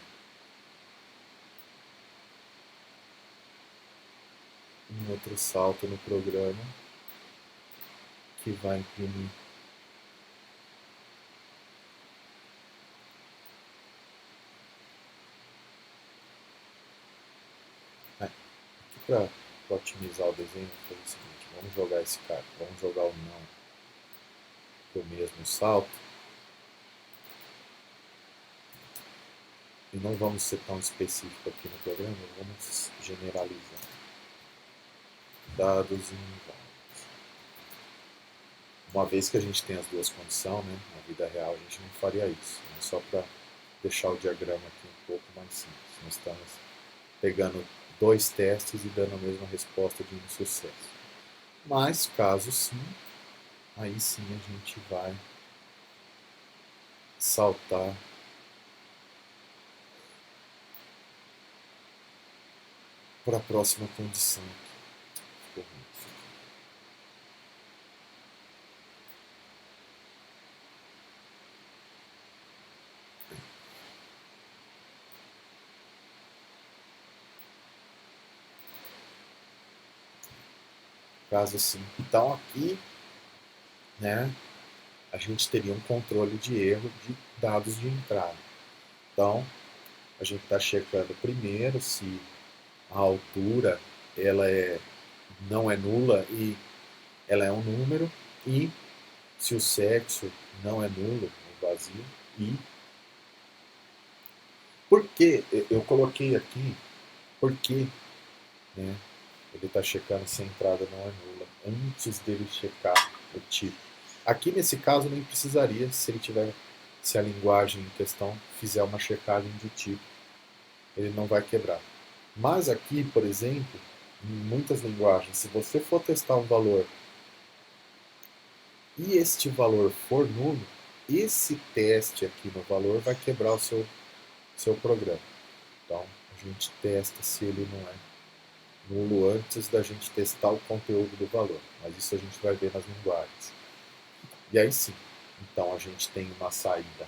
um outro salto no programa que vai imprimir para otimizar o desenho. Foi o seguinte: vamos jogar esse cara, vamos jogar o não do mesmo salto e não vamos ser tão específico aqui no programa, vamos generalizar dados inválidos. Uma vez que a gente tem as duas condições, né, na vida real a gente não faria isso, né, só para deixar o diagrama aqui um pouco mais simples. Nós estamos pegando dois testes e dando a mesma resposta de insucesso. Mas, caso sim, aí sim a gente vai saltar para a próxima condição. Caso sim. Então aqui, né, a gente teria um controle de erro de dados de entrada. Então, a gente está checando primeiro se a altura ela não é nula e ela é um número, e se o sexo não é nulo, é vazio, e por que eu coloquei aqui, porque, né, ele está checando se a entrada não é nula, antes dele checar o tipo. Aqui nesse caso nem precisaria se a linguagem em questão fizer uma checagem de tipo, ele não vai quebrar. Mas aqui, por exemplo, em muitas linguagens, se você for testar um valor e este valor for nulo, esse teste aqui no valor vai quebrar o seu programa. Então, a gente testa se ele não é nulo antes da gente testar o conteúdo do valor. Mas isso a gente vai ver nas linguagens. E aí sim, então a gente tem uma saída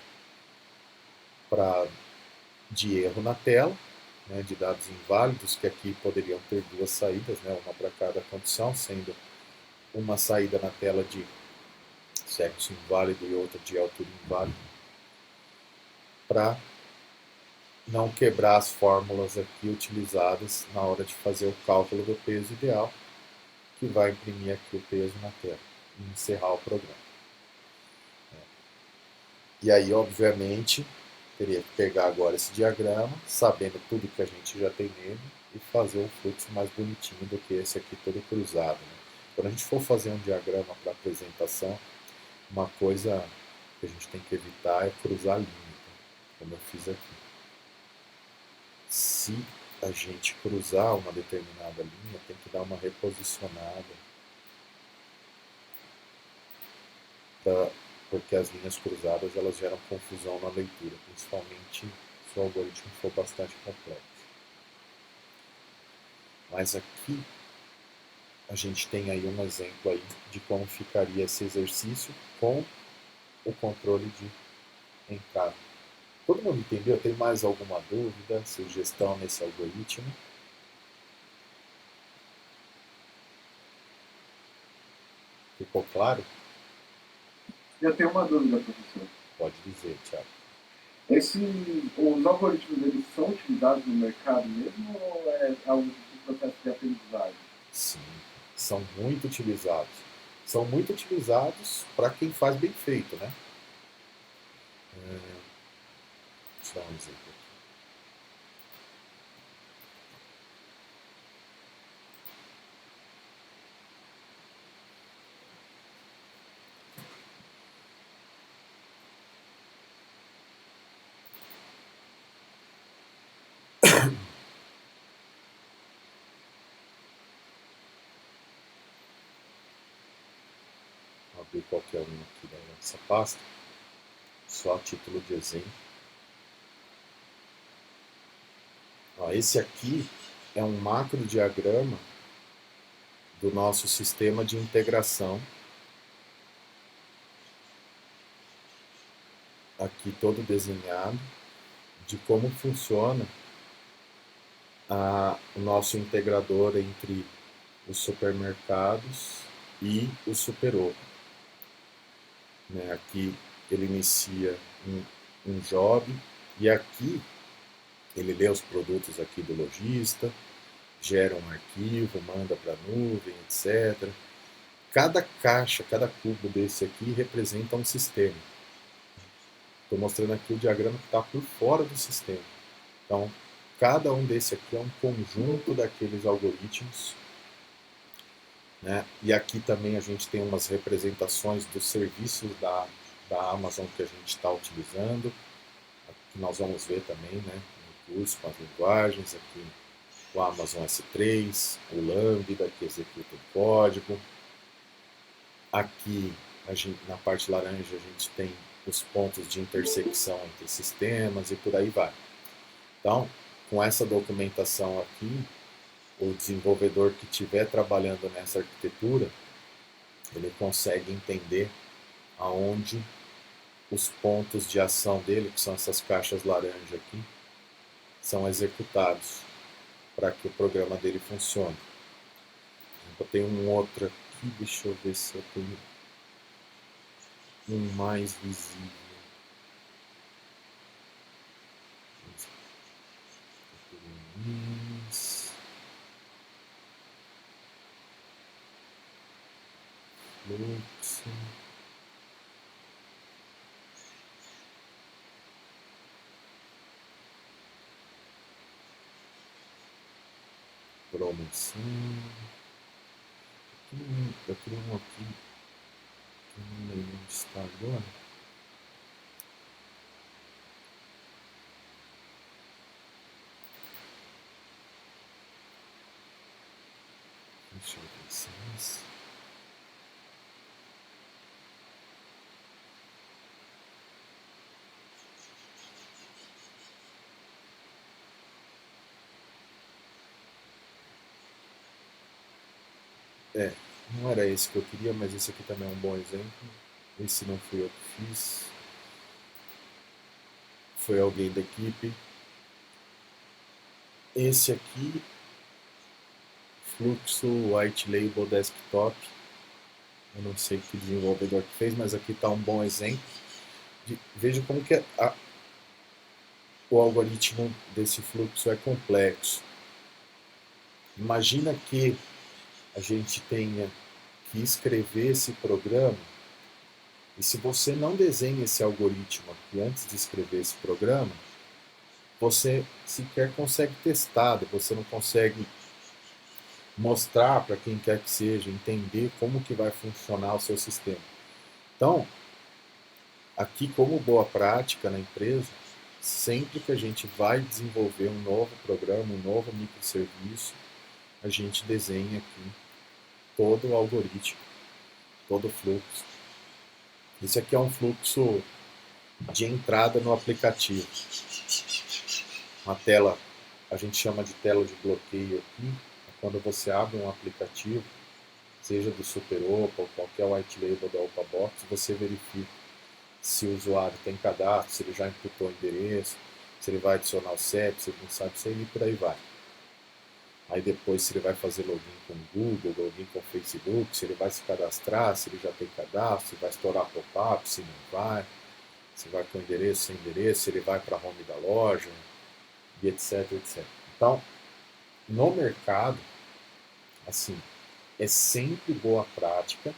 de erro na tela, né, de dados inválidos, que aqui poderiam ter duas saídas, né, uma para cada condição, sendo uma saída na tela de sexo inválido e outra de altura inválida, para não quebrar as fórmulas aqui utilizadas na hora de fazer o cálculo do peso ideal, que vai imprimir aqui o peso na tela e encerrar o programa. E aí, obviamente, teria que pegar agora esse diagrama, sabendo tudo que a gente já tem nele, e fazer um fluxo mais bonitinho do que esse aqui todo cruzado. Né? Quando a gente for fazer um diagrama para apresentação, uma coisa que a gente tem que evitar é cruzar linha, tá? Como eu fiz aqui. Se a gente cruzar uma determinada linha, tem que dar uma reposicionada, porque as linhas cruzadas elas geram confusão na leitura, principalmente se o algoritmo for bastante complexo. Mas aqui a gente tem aí um exemplo aí de como ficaria esse exercício com o controle de entrada. Todo mundo entendeu? Tem mais alguma dúvida, sugestão nesse algoritmo? Ficou claro? Eu tenho uma dúvida, professor. Pode dizer, Thiago. Os algoritmos, eles são utilizados no mercado mesmo ou é algo de processo de aprendizagem? Sim, são muito utilizados. São muito utilizados para quem faz bem feito, né? Deixa eu dar um exemplo aqui. Vou abrir qualquer um aqui da nossa pasta, só a título de exemplo. Ó, esse aqui é um macrodiagrama do nosso sistema de integração, aqui todo desenhado, de como funciona o nosso integrador entre os supermercados e o Super-Ovo. Né? Aqui ele inicia um job e aqui ele lê os produtos aqui do lojista, gera um arquivo, manda para a nuvem, etc. Cada caixa, cada cubo desse aqui representa um sistema. Estou mostrando aqui o diagrama que está por fora do sistema. Então, cada um desse aqui é um conjunto daqueles algoritmos. Né? E aqui também a gente tem umas representações dos serviços da Amazon que a gente está utilizando, que nós vamos ver também, né, no curso com as linguagens, aqui o Amazon S3, o Lambda, que executa o código. Aqui, na parte laranja, a gente tem os pontos de intersecção entre sistemas e por aí vai. Então, com essa documentação aqui, o desenvolvedor que estiver trabalhando nessa arquitetura, ele consegue entender aonde os pontos de ação dele, que são essas caixas laranja aqui, são executados para que o programa dele funcione. Eu tenho um outro aqui, deixa eu ver se eu tenho um mais visível. Fluxo. Promoção. Eu queria um aqui Não lembro onde está agora. Deixa eu ver se é isso. Não era esse que eu queria, mas esse aqui também é um bom exemplo. Esse não fui eu que fiz, foi alguém da equipe. Esse aqui, Fluxo White Label Desktop. Eu não sei que desenvolvedor que fez, mas aqui está um bom exemplo. Veja como que o algoritmo desse fluxo é complexo. Imagina que a gente tenha que escrever esse programa, e se você não desenha esse algoritmo aqui antes de escrever esse programa, você sequer consegue testar, você não consegue mostrar para quem quer que seja, entender como que vai funcionar o seu sistema. Então, aqui como boa prática na empresa, sempre que a gente vai desenvolver um novo programa, um novo microserviço, a gente desenha aqui todo o algoritmo, todo o fluxo. Esse aqui é um fluxo de entrada no aplicativo. Uma tela, a gente chama de tela de bloqueio aqui, é quando você abre um aplicativo, seja do SuperOpa ou qualquer white label da OpaBox, você verifica se o usuário tem cadastro, se ele já imputou o endereço, se ele vai adicionar o CEP, se ele não sabe, se ele por aí vai. Aí depois se ele vai fazer login com o Google, login com o Facebook, se ele vai se cadastrar, se ele já tem cadastro, se vai estourar pop-up, se não vai, se vai com endereço, sem endereço, se ele vai para a home da loja, e etc, etc. Então, no mercado, assim, é sempre boa prática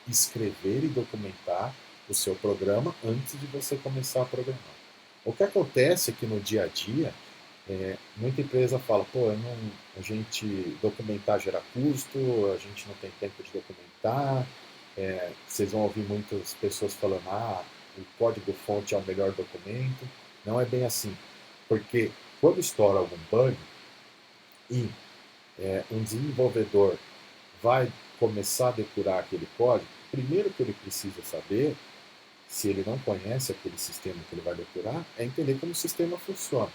escrever e documentar o seu programa antes de você começar a programar. O que acontece é que no dia a dia, muita empresa fala, pô, a gente documentar gera custo, a gente não tem tempo de documentar, vocês vão ouvir muitas pessoas falando, o código-fonte é o melhor documento. Não é bem assim, porque quando estoura algum bug e um desenvolvedor vai começar a depurar aquele código, primeiro que ele precisa saber, se ele não conhece aquele sistema que ele vai depurar, é entender como o sistema funciona.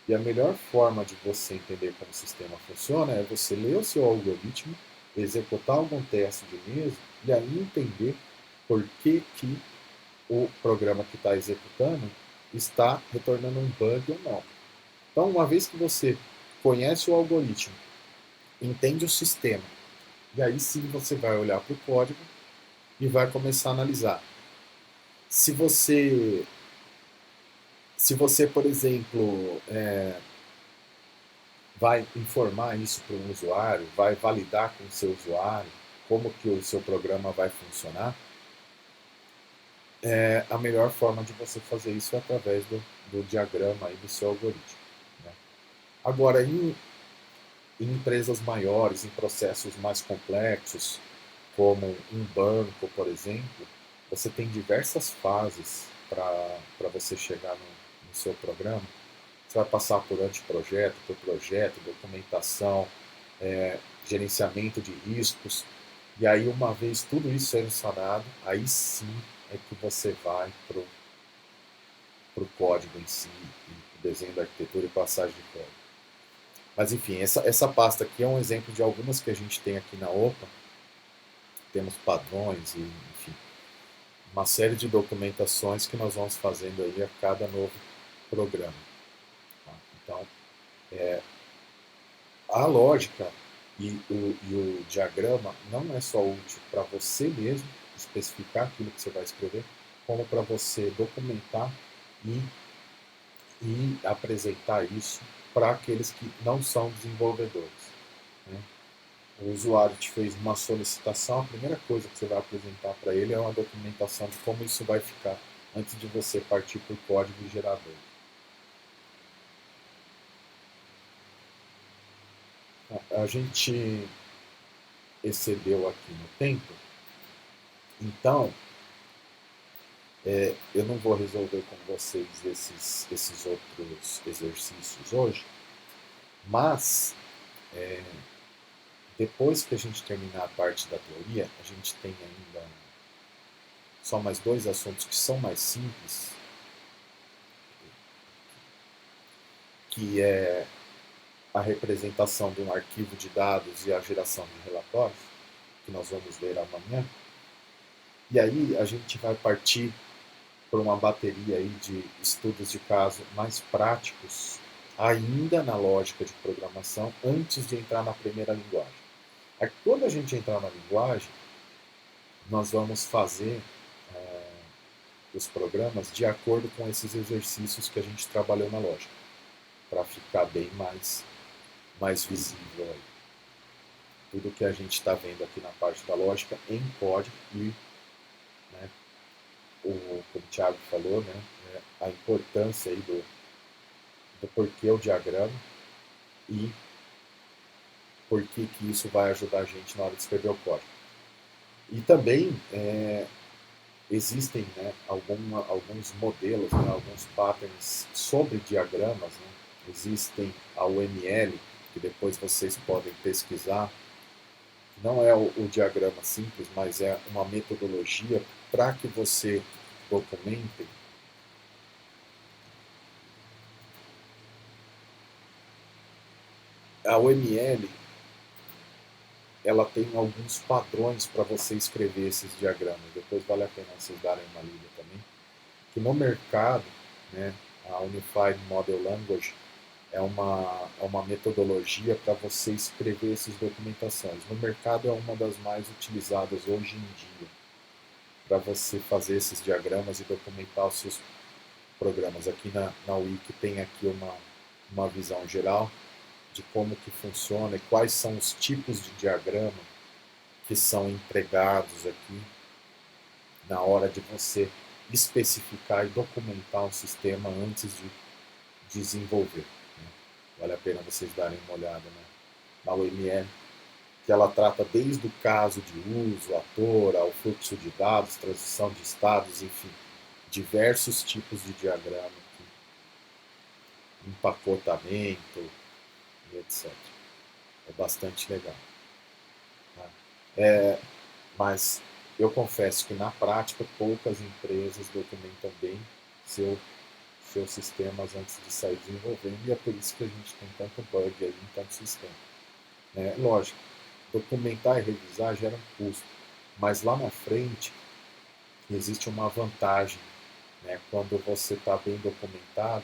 E a melhor forma de você entender como o sistema funciona é você ler o seu algoritmo, executar algum teste de mesa e aí entender por que o programa que está executando está retornando um bug ou não. Então, uma vez que você conhece o algoritmo, entende o sistema, e aí sim você vai olhar para o código e vai começar a analisar. Se você, por exemplo, vai informar isso para um usuário, vai validar com o seu usuário como que o seu programa vai funcionar, a melhor forma de você fazer isso é através do diagrama aí do seu algoritmo. Né? Agora, em empresas maiores, em processos mais complexos, como um banco, por exemplo, você tem diversas fases para você chegar no seu programa. Você vai passar por anteprojeto, por projeto, documentação, gerenciamento de riscos. E aí, uma vez tudo isso sendo sanado, aí sim é que você vai para o código em si, o desenho da arquitetura e passagem de código. Mas enfim, essa pasta aqui é um exemplo de algumas que a gente tem aqui na OPA. Temos padrões e, enfim, uma série de documentações que nós vamos fazendo aí a cada novo programa. Tá? Então, a lógica e o diagrama não é só útil para você mesmo especificar aquilo que você vai escrever, como para você documentar e apresentar isso para aqueles que não são desenvolvedores. Né? O usuário te fez uma solicitação, a primeira coisa que você vai apresentar para ele é uma documentação de como isso vai ficar antes de você partir para o código gerador. A gente excedeu aqui no tempo, Então, eu não vou resolver com vocês esses outros exercícios hoje, mas depois que a gente terminar a parte da teoria, a gente tem ainda só mais 2 assuntos que são mais simples, que é a representação de um arquivo de dados e a geração de relatórios, que nós vamos ver amanhã. E aí a gente vai partir por uma bateria aí de estudos de caso mais práticos, ainda na lógica de programação, antes de entrar na primeira linguagem. Aí, quando a gente entrar na linguagem, nós vamos fazer os programas de acordo com esses exercícios que a gente trabalhou na lógica, para ficar bem mais visível aí. Tudo que a gente está vendo aqui na parte da lógica em código e, né, como o Thiago falou, né, a importância aí do porquê o diagrama e por que isso vai ajudar a gente na hora de escrever o código. E também existem, né, alguns modelos, né, alguns patterns sobre diagramas. Né? Existem a UML, que depois vocês podem pesquisar. Não é o diagrama simples, mas é uma metodologia para que você documente a UML. Ela tem alguns padrões para você escrever esses diagramas. Depois vale a pena vocês darem uma lida também. Que no mercado, né, a Unified Model Language é uma metodologia para você escrever essas documentações. No mercado é uma das mais utilizadas hoje em dia para você fazer esses diagramas e documentar os seus programas. Aqui na Wiki tem aqui uma visão geral de como que funciona e quais são os tipos de diagrama que são empregados aqui na hora de você especificar e documentar um sistema antes de desenvolver. Né? Vale a pena vocês darem uma olhada, né, na UML, que ela trata desde o caso de uso, ator, ao fluxo de dados, transição de estados, enfim, diversos tipos de diagrama, empacotamento e etc. É bastante legal. Tá? Mas eu confesso que na prática poucas empresas documentam bem seus sistemas antes de sair desenvolvendo, e é por isso que a gente tem tanto bug aí em tanto sistema. Lógico, documentar e revisar gera um custo, mas lá na frente existe uma vantagem, né, quando você está bem documentado,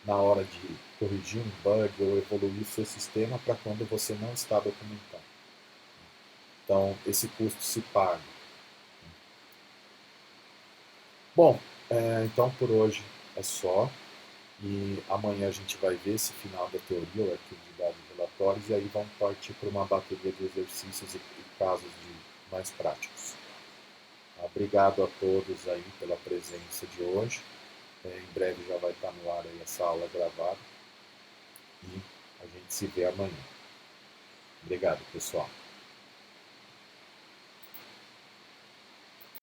na hora de corrigir um bug ou evoluir o seu sistema para quando você não está documentado. Então, esse custo se paga. Bom, então por hoje é só. E amanhã a gente vai ver esse final da teoria, o arquivo de dados e relatórios, e aí vamos partir para uma bateria de exercícios e casos mais práticos. Obrigado a todos aí pela presença de hoje. Em breve já vai estar no ar aí essa aula gravada. E a gente se vê amanhã. Obrigado, pessoal.